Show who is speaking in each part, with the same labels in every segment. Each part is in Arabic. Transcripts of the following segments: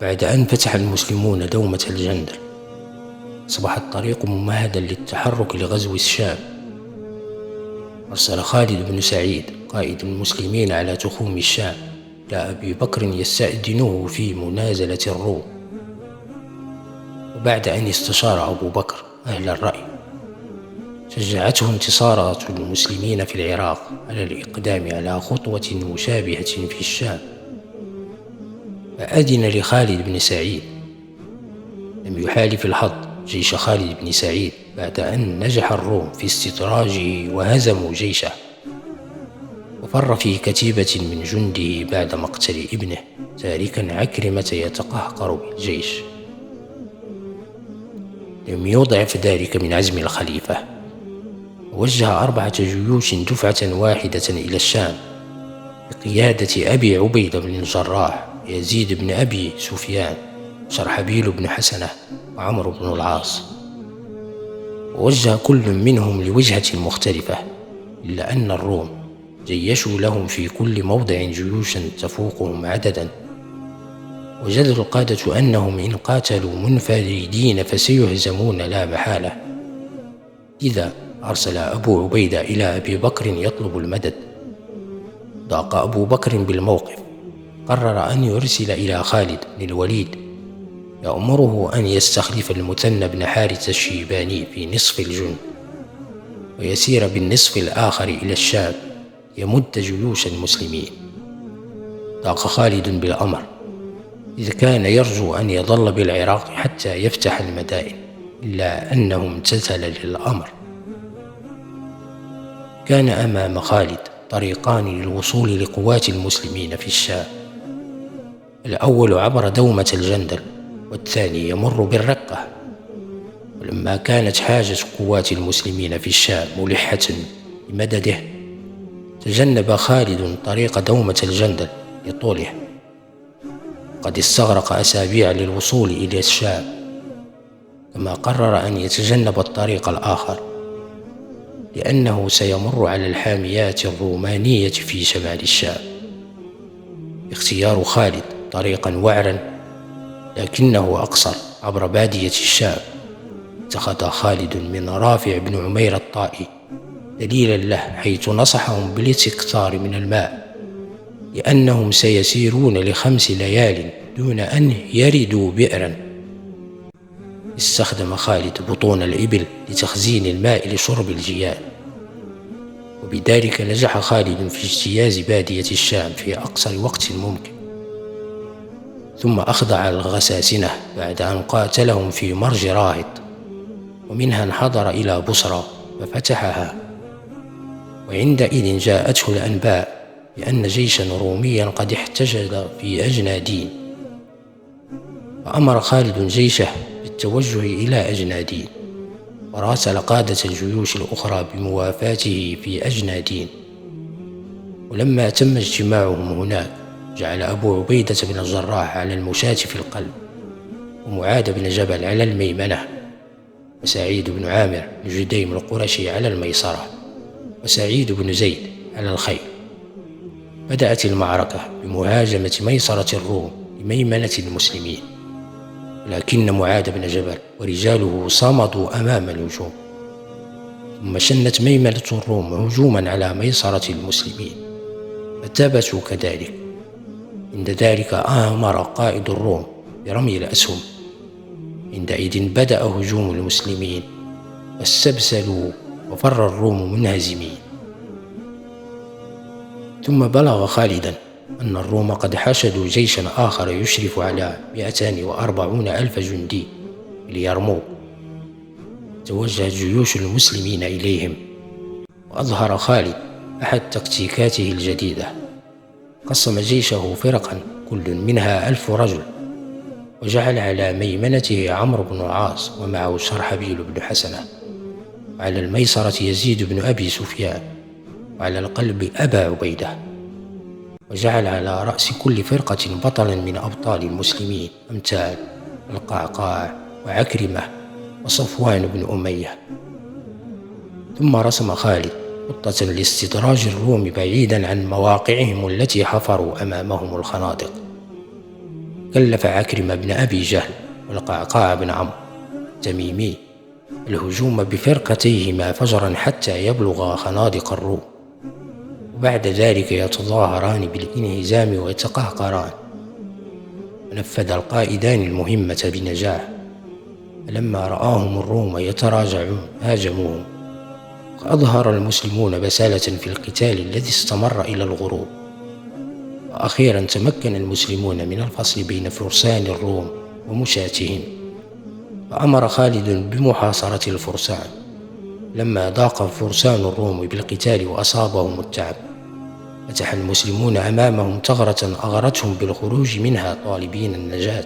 Speaker 1: بعد أن فتح المسلمون دومة الجندل، أصبح الطريق ممهدا للتحرك لغزو الشام. أرسل خالد بن سعيد قائد المسلمين على تخوم الشام إلى أبي بكر يستأذنه في منازلة الروم. وبعد أن استشار أبو بكر أهل الرأي، شجعته انتصارات المسلمين في العراق على الإقدام على خطوة مشابهة في الشام، فأذن لخالد بن سعيد. لم يحالف الحظ جيش خالد بن سعيد بعد أن نجح الروم في استدراجه وهزموا جيشه، وفر في كتيبة من جنده بعد مقتل ابنه، تاركا عكرمة يتقهقر بالجيش. لم يضعف ذلك من عزم الخليفة، ووجه 4 جيوش دفعة واحدة إلى الشام بقيادة أبي عبيدة بن الجراح، يزيد بن أبي سفيان، شرحبيل بن حسنة، وعمرو بن العاص. ووجه كل منهم لوجهة مختلفة، إلا أن الروم جيشوا لهم في كل موضع جيوشا تفوقهم عددا، وجد القادة أنهم إن قاتلوا منفردين فسيهزمون لا محالة. إذا أرسل أبو عبيدة إلى أبي بكر يطلب المدد. ضاق أبو بكر بالموقف، قرر أن يرسل إلى خالد بن الوليد يأمره أن يستخلف المثنى بن حارث الشيباني في نصف الجند، ويسير بالنصف الآخر إلى الشام يمد جيوش المسلمين. ضاق خالد بالأمر، إذ كان يرجو أن يظل بالعراق حتى يفتح المدائن، إلا أنه امتثل للأمر. كان أمام خالد طريقان للوصول لقوات المسلمين في الشام، الأول عبر دومة الجندل، والثاني يمر بالرقة. ولما كانت حاجة قوات المسلمين في الشام ملحة بمدده، تجنب خالد طريق دومة الجندل لطوله، قد استغرق أسابيع للوصول إلى الشام. كما قرر أن يتجنب الطريق الآخر، لأنه سيمر على الحاميات الرومانية في شمال الشام. اختيار خالد طريقا وعرا لكنه أقصر عبر بادية الشام، اتخذ خالد من رافع بن عمير الطائي دليلا له، حيث نصحهم بالاستكثار من الماء، لأنهم سيسيرون ل5 ليال دون أن يردوا بئرا. استخدم خالد بطون الإبل لتخزين الماء لشرب الجيال، وبذلك نجح خالد في اجتياز بادية الشام في أقصر وقت ممكن. ثم أخضع الغساسنة بعد أن قاتلهم في مرج راهط، ومنها انحدر إلى بصرى ففتحها. وعندئذ جاءته الأنباء بأن جيشا روميا قد احتشد في أجنادين، فأمر خالد جيشه بالتوجه إلى أجنادين، وراسل قادة الجيوش الأخرى بموافاته في أجنادين. ولما تم اجتماعهم هناك، جعل أبو عبيدة بن الجراح على المشاة في القلب، ومعاذ بن جبل على الميمنة، وسعيد بن عامر بن جديم القرشي على الميسرة، وسعيد بن زيد على الخيل. بدأت المعركة بمهاجمة ميسرة الروم لميمنة المسلمين، لكن معاذ بن جبل ورجاله صمدوا أمام الهجوم. ثم شنت ميمنة الروم هجوما على ميسرة المسلمين، فثبتوا كذلك. عند ذلك أمر قائد الروم برمي الأسهم. عندئذ بدأ هجوم المسلمين، واستبسلوا وفر الروم منهزمين. ثم بلغ خالدا أن الروم قد حشدوا جيشا آخر يشرف على 240 ألف جندي ليرموك. توجهت جيوش المسلمين إليهم، وأظهر خالد أحد تكتيكاته الجديدة. قسم جيشه فرقا كل منها 1000 رجل، وجعل على ميمنته عمرو بن العاص ومعه شرحبيل بن حسنة، وعلى الميسرة يزيد بن أبي سفيان، وعلى القلب أبا عبيدة. وجعل على رأس كل فرقة بطلا من أبطال المسلمين أمثال القعقاع وعكرمة وصفوان بن أمية. ثم رسم خالد خطة لاستدراج الروم بعيدا عن مواقعهم التي حفروا أمامهم الخنادق. كلف عكرمة بن أبي جهل والقعقاع بن عمرو التميمي الهجوم بفرقتيهما فجرا حتى يبلغا خنادق الروم، وبعد ذلك يتظاهران بالانهزام ويتقهقران. ونفذ القائدان المهمة بنجاح، فلما رآهم الروم يتراجعون هاجموهم، وأظهر المسلمون بسالة في القتال الذي استمر إلى الغروب. وأخيرا تمكن المسلمون من الفصل بين فرسان الروم ومشاتهم، فأمر خالد بمحاصرة الفرسان. لما ضاق فرسان الروم بالقتال وأصابهم التعب، فتح المسلمون أمامهم ثغرة أغرتهم بالخروج منها طالبين النجاة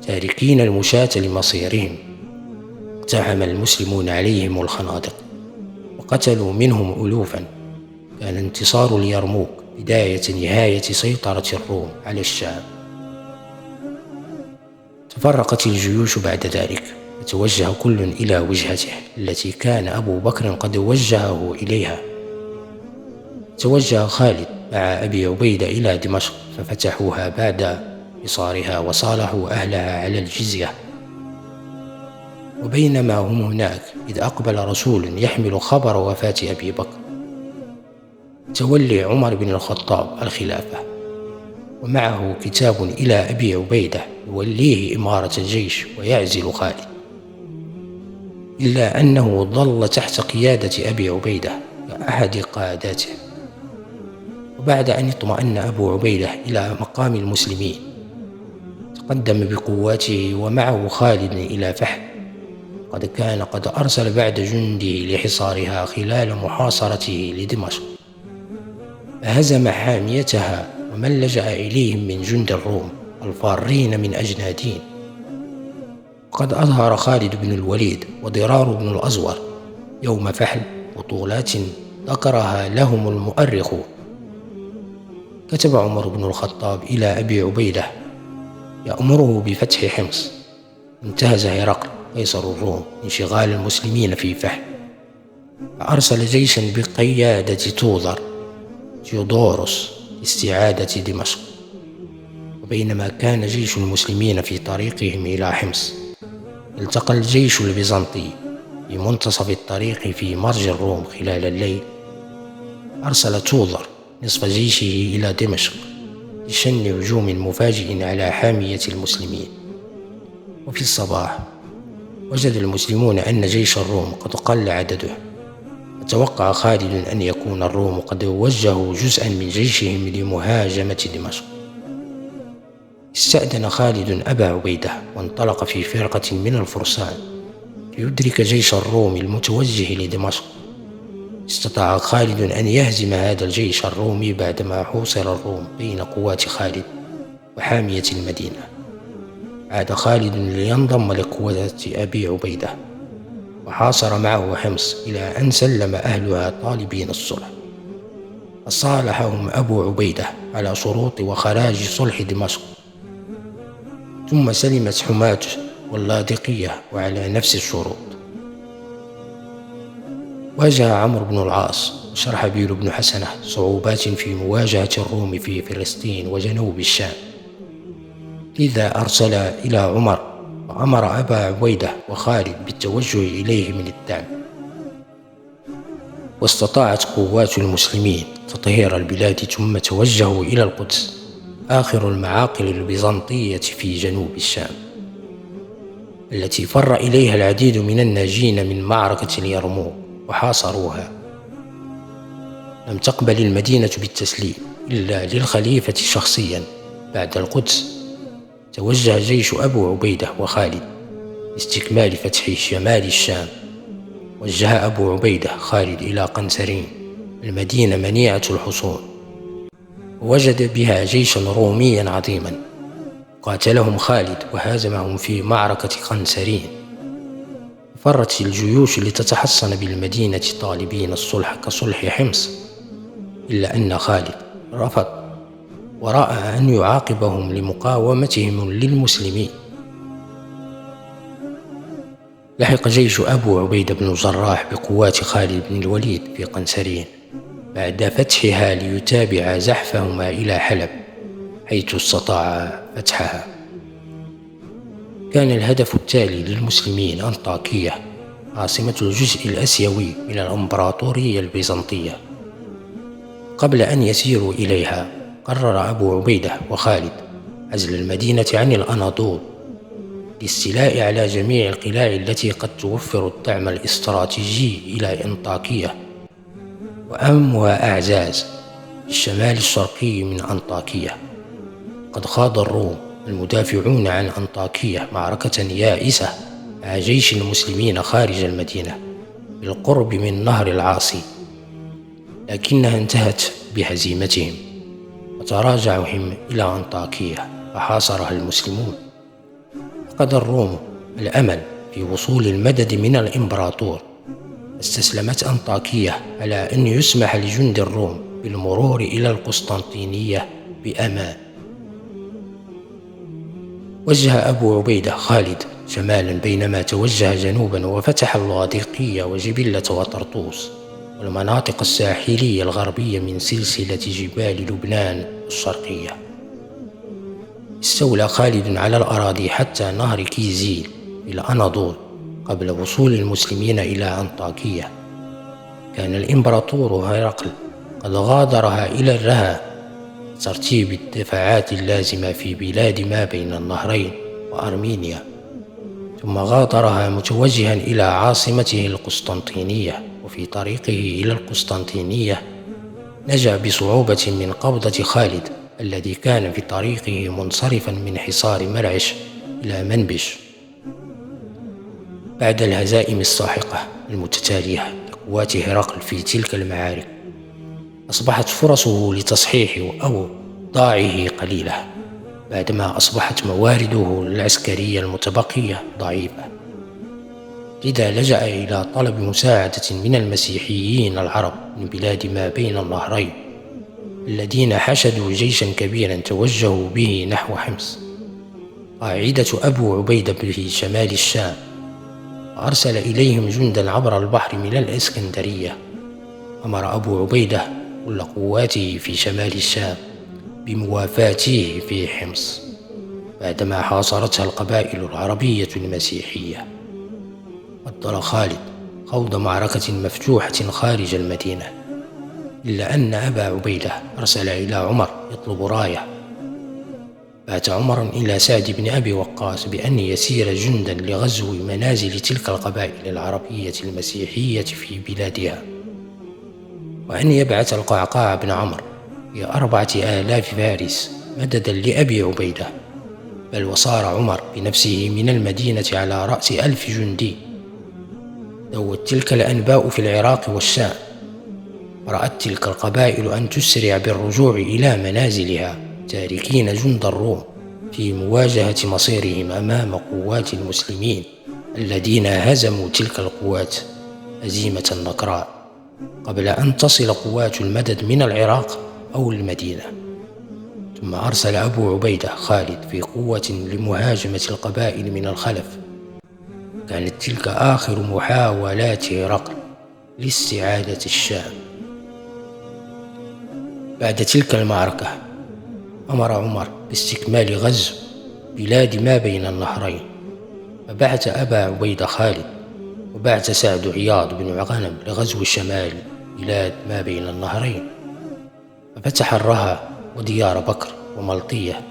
Speaker 1: تاركين المشاة لمصيرهم. اقتحم المسلمون عليهم الخنادق وقتلوا منهم ألوفا. كان انتصار اليرموك بداية نهاية سيطرة الروم على الشام. تفرقت الجيوش بعد ذلك، وتوجه كل إلى وجهته التي كان أبو بكر قد وجهه إليها. توجه خالد مع أبي عبيدة إلى دمشق، ففتحوها بعد حصارها وصالحوا أهلها على الجزية. وبينما هم هناك إذ أقبل رسول يحمل خبر وفاة أبي بكر، تولي عمر بن الخطاب الخلافة، ومعه كتاب إلى أبي عبيدة يوليه إمارة الجيش ويعزل خالد، إلا أنه ظل تحت قيادة أبي عبيدة كأحد قاداته. وبعد أن اطمأن أبو عبيدة إلى مقام المسلمين، تقدم بقواته ومعه خالد إلى فحل، قد كان قد أرسل بعد جنده لحصارها خلال محاصرته لدمشق، فهزم حاميتها ومن لجأ إليهم من جند الروم الفارين من أجنادين. وقد أظهر خالد بن الوليد وضرار بن الأزور يوم فحل بطولات ذكرها لهم المؤرخون. كتب عمر بن الخطاب إلى أبي عبيدة يأمره بفتح حمص، انتهز هرقل قيصر الروم انشغال المسلمين في فحل، فأرسل جيشا بقيادة توذر تيودوروس لاستعادة دمشق. وبينما كان جيش المسلمين في طريقهم إلى حمص، التقى الجيش البيزنطي في منتصف الطريق في مرج الروم خلال الليل. أرسل توذر نصف جيشه إلى دمشق لشن هجوم مفاجئ على حامية المسلمين. وفي الصباح وجد المسلمون أن جيش الروم قد قل عدده، فتوقع خالد أن يكون الروم قد وجهوا جزءا من جيشهم لمهاجمة دمشق. استأذن خالد أبا عبيدة وانطلق في فرقة من الفرسان ليدرك جيش الروم المتوجه لدمشق. استطاع خالد أن يهزم هذا الجيش الرومي بعدما حوصر الروم بين قوات خالد وحامية المدينة. عاد خالد لينضم لقوات أبي عبيدة، وحاصر معه حمص إلى أن سلم أهلها طالبين الصلح. فصالحهم أبو عبيدة على شروط وخراج صلح دمشق، ثم سلمت حماة واللاذقية وعلى نفس الشروط. واجه عمرو بن العاص وشرحبيل بن حسنة صعوبات في مواجهة الروم في فلسطين وجنوب الشام، لذا أرسل إلى عمر وأمر أبا عبيدة وخالد بالتوجه إليه من الدعم. واستطاعت قوات المسلمين تطهير البلاد، ثم توجهوا إلى القدس، آخر المعاقل البيزنطية في جنوب الشام، التي فر إليها العديد من الناجين من معركة اليرموك وحاصروها. لم تقبل المدينة بالتسليم إلا للخليفة شخصيا. بعد القدس توجه جيش أبو عبيدة وخالد لاستكمال فتح شمال الشام. وجه أبو عبيدة خالد إلى قنسرين، المدينة منيعة الحصون، ووجد بها جيشا روميا عظيما. قاتلهم خالد وهازمهم في معركة قنسرين. فرت الجيوش لتتحصن بالمدينة طالبين الصلح كصلح حمص، إلا أن خالد رفض ورأى أن يعاقبهم لمقاومتهم للمسلمين. لحق جيش أبو عبيدة بن الجراح بقوات خالد بن الوليد في قنسرين بعد فتحها ليتابع زحفهما إلى حلب، حيث استطاع فتحها. كان الهدف التالي للمسلمين أنطاكية، عاصمة الجزء الآسيوي من الإمبراطورية البيزنطية. قبل أن يسيروا إليها، قرر أبو عبيدة وخالد عزل المدينة عن الأناضول للاستيلاء على جميع القلاع التي قد توفر الدعم الاستراتيجي إلى أنطاكية، وأهمها أعزاز في الشمال الشرقي من أنطاكية. قد خاض الروم المدافعون عن أنطاكية معركة يائسة مع جيش المسلمين خارج المدينة بالقرب من نهر العاصي، لكنها انتهت بهزيمتهم وتراجعهم إلى أنطاكية فحاصرها المسلمون. فقد الروم الأمل في وصول المدد من الإمبراطور، استسلمت أنطاكية على أن يسمح لجند الروم بالمرور إلى القسطنطينية بأمان. وجه أبو عبيدة خالد شمالا، بينما توجه جنوبا وفتح اللاذقية وجبلة وطرطوس والمناطق الساحلية الغربية من سلسلة جبال لبنان الشرقية. استولى خالد على الأراضي حتى نهر كيزيل في الأناضول قبل وصول المسلمين إلى أنطاكية. كان الإمبراطور هرقل قد غادرها إلى الرها ترتيب الدفاعات اللازمة في بلاد ما بين النهرين وأرمينيا، ثم غادرها متوجها إلى عاصمته القسطنطينية. وفي طريقه إلى القسطنطينية نجا بصعوبة من قبضة خالد الذي كان في طريقه منصرفا من حصار مرعش إلى منبش. بعد الهزائم الساحقة المتتالية لقوات هرقل في تلك المعارك، أصبحت فرصه لتصحيح أوضاعه قليلة، بعدما أصبحت موارده العسكرية المتبقية ضعيفة. لذا لجأ إلى طلب مساعدة من المسيحيين العرب من بلاد ما بين النهرين، الذين حشدوا جيشا كبيرا توجهوا به نحو حمص، قاعدة أبو عبيدة في شمال الشام، وأرسل إليهم جندا عبر البحر من الإسكندرية. أمر أبو عبيدة كل قواته في شمال الشام بموافاته في حمص بعدما حاصرتها القبائل العربية المسيحية. فضل خالد خوض معركة مفتوحة خارج المدينة، إلا أن أبا عبيدة أرسل إلى عمر يطلب راية. بعت عمر إلى سعد بن أبي وقاص بأن يسير جندا لغزو منازل تلك القبائل العربية المسيحية في بلادها، وأن يبعث القعقاع بن عمرو ب4,000 فارس مددا لأبي عبيدة. بل وصار عمر بنفسه من المدينة على رأس 1000 جندي. دوت تلك الأنباء في العراق والشام، ورأت تلك القبائل أن تسرع بالرجوع إلى منازلها تاركين جند الروم في مواجهة مصيرهم أمام قوات المسلمين الذين هزموا تلك القوات هزيمة نكراء قبل أن تصل قوات المدد من العراق أو المدينة. ثم أرسل أبو عبيدة خالد في قوة لمهاجمة القبائل من الخلف. كانت تلك آخر محاولات هرقل لاستعادة الشام. بعد تلك المعركة أمر عمر باستكمال غزو بلاد ما بين النهرين، فبعث أبا عبيدة خالد وبعث سعد عياض بن غنم لغزو شمال بلاد ما بين النهرين، ففتح الرها وديار بكر وملطية،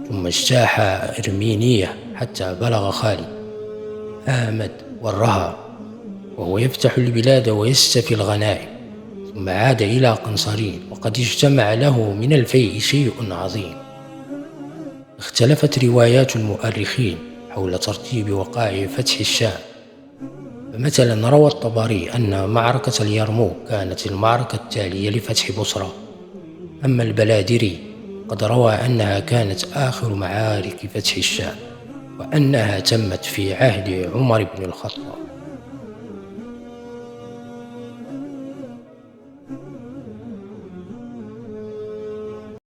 Speaker 1: ثم اجتاح إرمينية حتى بلغ خالد آمد والرها وهو يفتح البلاد ويستفي الغنائم، ثم عاد إلى قنصرين وقد اجتمع له من الفيء شيء عظيم. اختلفت روايات المؤرخين حول ترتيب وقائع فتح الشام، فمثلا روى الطبري أن معركة اليرموك كانت المعركة التالية لفتح بصرى، أما البلادري قد روى أنها كانت آخر معارك فتح الشام، وأنها تمت في عهد عمر بن الخطاب.